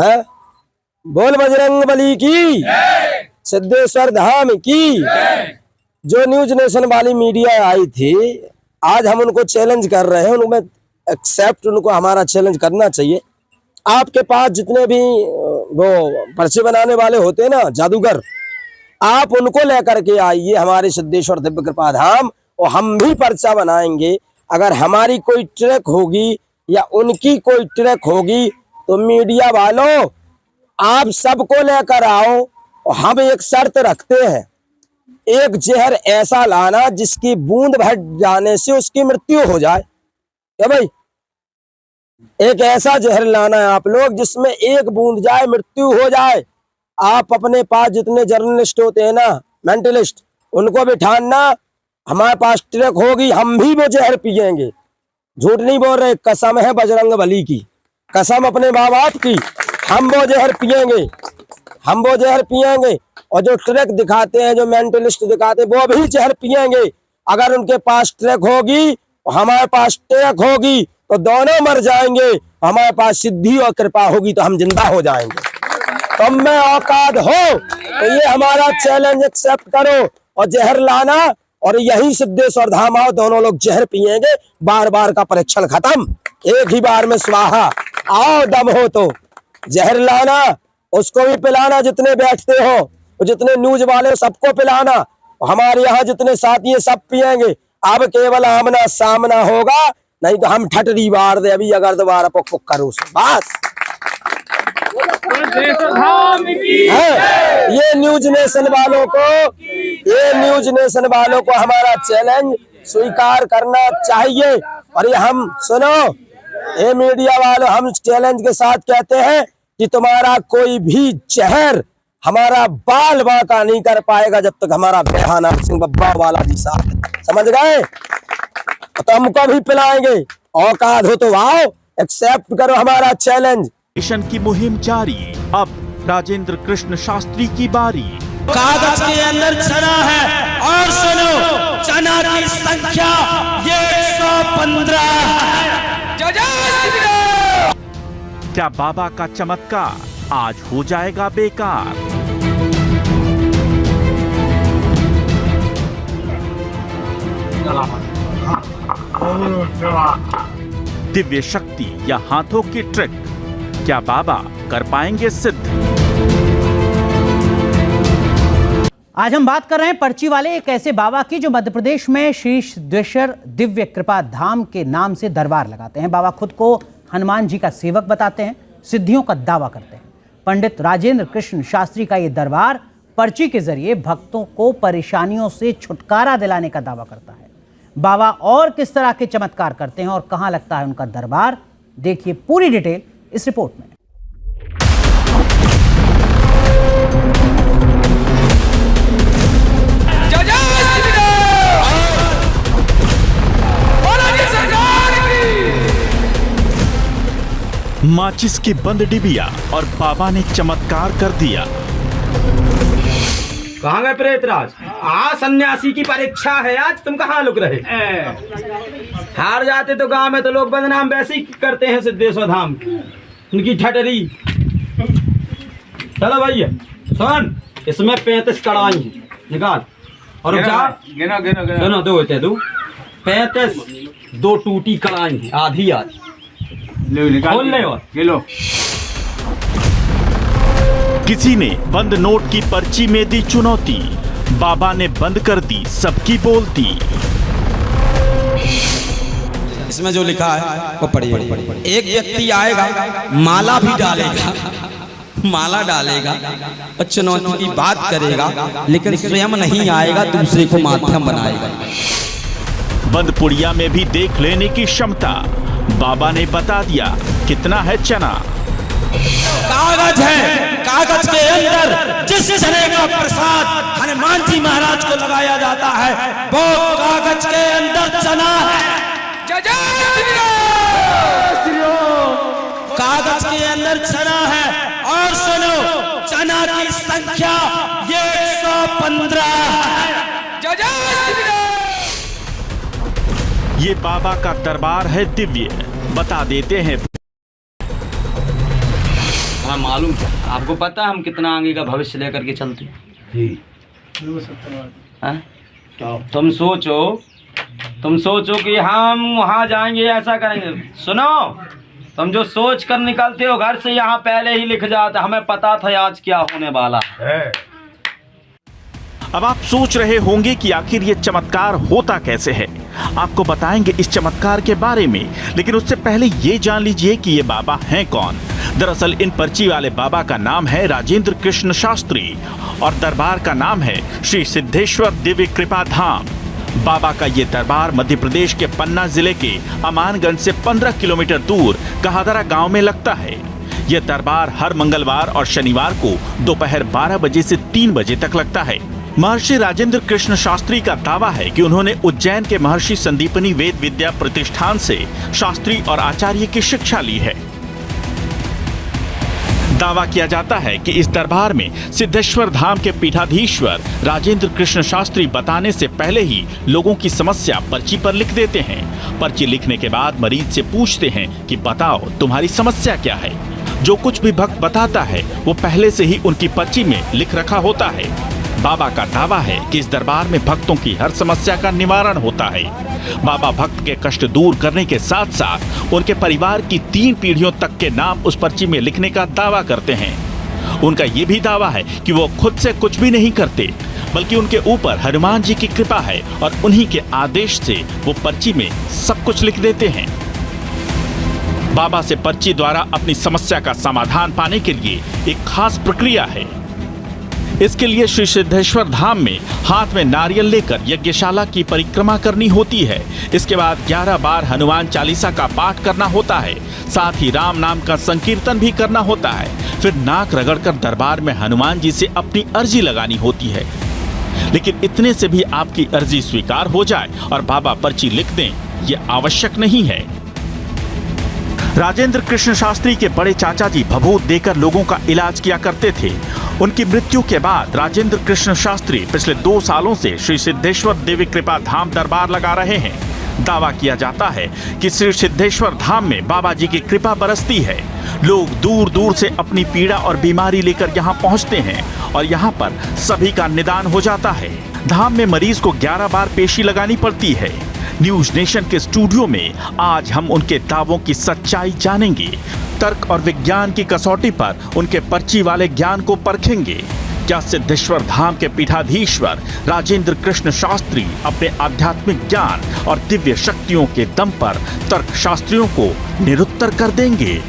है। बोल बजरंग बली की, सिद्धेश्वर धाम की। जो न्यूज नेशन वाली मीडिया आई थी, आज हम उनको चैलेंज कर रहे हैं, उनको एक्सेप्ट, उनको हमारा चैलेंज करना चाहिए। आपके पास जितने भी वो पर्चे बनाने वाले होते हैं ना, जादूगर, आप उनको लेकर के आइए हमारे सिद्धेश्वर दिव्य कृपा धाम, और हम भी पर्चा बनाएंगे। अगर हमारी कोई ट्रैक होगी या उनकी कोई ट्रैक होगी तो मीडिया वालों आप सबको लेकर आओ, और हम एक शर्त रखते हैं, एक जहर ऐसा लाना जिसकी बूंद भर जाने से उसकी मृत्यु हो जाए। क्या भाई, एक ऐसा जहर लाना है आप लोग जिसमें एक बूंद जाए, मृत्यु हो जाए। आप अपने पास जितने जर्नलिस्ट होते हैं ना, मेंटलिस्ट, उनको बिठाना, हमारे पास ट्रक होगी, हम भी वो जहर पिएंगे। झूठ नहीं बोल रहे, कसम है बजरंग बली की, कसम अपने माँ बाप की, हम वो जहर पिएंगे, हम वो जहर पिएंगे। और जो ट्रक दिखाते हैं, जो मेंटलिस्ट दिखाते हैं, वो भी जहर पिएंगे। अगर उनके पास ट्रक होगी और हमारे पास ट्रक होगी तो दोनों मर जाएंगे। हमारे पास सिद्धि और कृपा होगी तो हम जिंदा हो जाएंगे। तुम में औकात हो तो ये हमारा चैलेंज एक्सेप्ट करो और जहर लाना, और यही सिद्धेश्वर धाम आओ, दोनों लोग जहर पिएंगे। बार बार का परीक्षण खत्म, एक ही बार में स्वाहा। आओ, दम हो तो जहर लाना, उसको भी पिलाना जितने बैठते हो, और जितने न्यूज वाले सबको पिलाना। हमारे यहाँ जितने साथी हैं सब पिएंगे। अब केवल आमना सामना होगा, नहीं तो हम ठटरी बार दे अभी अगर दोबारा पुक पुक करो बस। ये न्यूज नेशन वालों को, ये न्यूज नेशन वालों को हमारा चैलेंज स्वीकार करना चाहिए। और ये हम सुनो, ये मीडिया वालों, हम चैलेंज के साथ कहते हैं कि तुम्हारा कोई भी जहर हमारा बाल बांका नहीं कर पाएगा जब तक हमारा बेहाना सिंह बब्बा वाला जी साथ। समझ गए? तो हमको भी पिलाएंगे। औकात हो तो आओ, एक्सेप्ट करो हमारा चैलेंज। मिशन की मुहिम जारी, अब राजेंद्र कृष्ण शास्त्री की बारी। कागज के अंदर चना है, और सुनो, चना की संख्या ये 115 है। क्या बाबा का चमत्कार आज हो जाएगा बेकार? दिव्य शक्ति या हाथों की ट्रिक, क्या बाबा कर पाएंगे सिद्ध? आज हम बात कर रहे हैं पर्ची वाले एक ऐसे बाबा की जो मध्य प्रदेश में श्री सिद्धेश्वर दिव्य कृपा धाम के नाम से दरबार लगाते हैं। बाबा खुद को हनुमान जी का सेवक बताते हैं, सिद्धियों का दावा करते हैं। पंडित राजेंद्र कृष्ण शास्त्री का यह दरबार पर्ची के जरिए भक्तों को परेशानियों से छुटकारा दिलाने का दावा करता है। बाबा और किस तरह के चमत्कार करते हैं और कहां लगता है उनका दरबार, देखिए पूरी डिटेल इस रिपोर्ट में। माचिस की बंद डिबिया और बाबा ने चमत्कार कर दिया। कहाँ गए प्रेतराज? आज सन्यासी की परीक्षा है, आज तुम कहाँ लुक रहे? हार जाते तो गांव में तो लोग बदनाम वैसे ही करते हैं सिद्धेश्वर धाम की, उनकी ठटरी। चलो भैया सुन, इसमें 35 कड़ाई है, निकाल और गिनो दो होते दो 35, 2 टूटी कड़ाई है, आधी आधी ले और किलो। किसी ने बंद नोट की पर्ची में दी चुनौती, बाबा ने बंद कर दी सबकी बोलती। इसमें जो लिखा है वो पढ़िए। एक व्यक्ति आएगा, माला भी डालेगा, माला डालेगा और चुनौती की बात करेगा, लेकिन स्वयं नहीं आएगा, दूसरे को माध्यम बनाएगा। बंद पुड़िया में भी देख लेने की क्षमता, बाबा ने बता दिया कितना है चना। कागज है, कागज के अंदर जिस चने का प्रसाद हनुमान जी महाराज को लगाया जाता है, वो कागज के अंदर चना है। कागज के अंदर चना है, और सुनो, चना की संख्या ये 115 है। ये बाबा का दरबार है दिव्य, बता देते हैं। हमें मालूम क्या, आपको पता है हम कितना आगे का भविष्य लेकर के चलते हैं? तुम सोचो कि हम वहाँ जाएंगे ऐसा करेंगे। सुनो, तुम जो सोच कर निकलते हो घर से, यहाँ पहले ही लिख जाता, हमें पता था आज क्या होने वाला है। अब आप सोच रहे होंगे कि आखिर ये चमत्कार होता कैसे है। आपको बताएंगे इस चमत्कार के बारे में, लेकिन उससे पहले ये जान लीजिए कि ये बाबा हैं कौन। दरअसल इन पर्ची वाले बाबा का नाम है राजेंद्र कृष्ण शास्त्री और दरबार का नाम है श्री सिद्धेश्वर दिव्य कृपा धाम। बाबा का ये दरबार मध्य प्रदेश के पन्ना जिले के अमानगंज से 15 किलोमीटर दूर कहादरा गांव में लगता है। यह दरबार हर मंगलवार और शनिवार को दोपहर 12 बजे से 3 बजे तक लगता है। महर्षि राजेंद्र कृष्ण शास्त्री का दावा है कि उन्होंने उज्जैन के महर्षि संदीपनी वेद विद्या प्रतिष्ठान से शास्त्री और आचार्य की शिक्षा ली है। दावा किया जाता है कि इस दरबार में सिद्धेश्वर धाम के पीठाधीश्वर राजेंद्र कृष्ण शास्त्री बताने से पहले ही लोगों की समस्या पर्ची पर लिख देते हैं। पर्ची लिखने के बाद मरीज से पूछते हैं कि बताओ तुम्हारी समस्या क्या है। जो कुछ भी भक्त बताता है वो पहले से ही उनकी पर्ची में लिख रखा होता है। बाबा का दावा है कि इस दरबार में भक्तों की हर समस्या का निवारण होता है। बाबा भक्त के कष्ट दूर करने के साथ साथ उनके परिवार की 3 पीढ़ियों तक के नाम उस पर्ची में लिखने का दावा करते हैं। उनका ये भी दावा है कि वो खुद से कुछ भी नहीं करते, बल्कि उनके ऊपर हनुमान जी की कृपा है और उन्हीं के आदेश से वो पर्ची में सब कुछ लिख देते हैं। बाबा से पर्ची द्वारा अपनी समस्या का समाधान पाने के लिए एक खास प्रक्रिया है। इसके लिए श्री सिद्धेश्वर धाम में हाथ में नारियल लेकर यज्ञशाला की परिक्रमा करनी होती है। इसके बाद 11 बार हनुमान चालीसा का पाठ करना होता है। साथ ही राम नाम का संकीर्तन भी करना होता है। फिर नाक रगड़कर दरबार में हनुमान जी से अपनी अर्जी लगानी होती है। लेकिन इतने से भी आपकी अर्जी स्वीकार हो जाए और बाबा पर्ची लिख दें, ये आवश्यक नहीं है। राजेंद्र कृष्ण शास्त्री के बड़े चाचा जी भभूत देकर लोगों का इलाज किया करते थे। उनकी मृत्यु के बाद राजेंद्र कृष्ण शास्त्री पिछले 2 सालों से श्री सिद्धेश्वर दिव्य कृपा धाम दरबार लगा रहे हैं। दावा किया जाता है कि श्री सिद्धेश्वर धाम में बाबा जी की कृपा बरसती है। लोग दूर दूर से अपनी पीड़ा और बीमारी लेकर यहाँ पहुँचते हैं और यहाँ पर सभी का निदान हो जाता है। धाम में मरीज को 11 बार पेशी लगानी पड़ती है। न्यूज नेशन के स्टूडियो में आज हम उनके दावों की सच्चाई जानेंगे। तर्क और विज्ञान की कसौटी पर उनके पर्ची वाले ज्ञान को परखेंगे। क्या सिद्धेश्वर धाम के पीठाधीश्वर राजेंद्र कृष्ण शास्त्री अपने आध्यात्मिक ज्ञान और दिव्य शक्तियों के दम पर तर्क शास्त्रियों को निरुत्तर कर देंगे?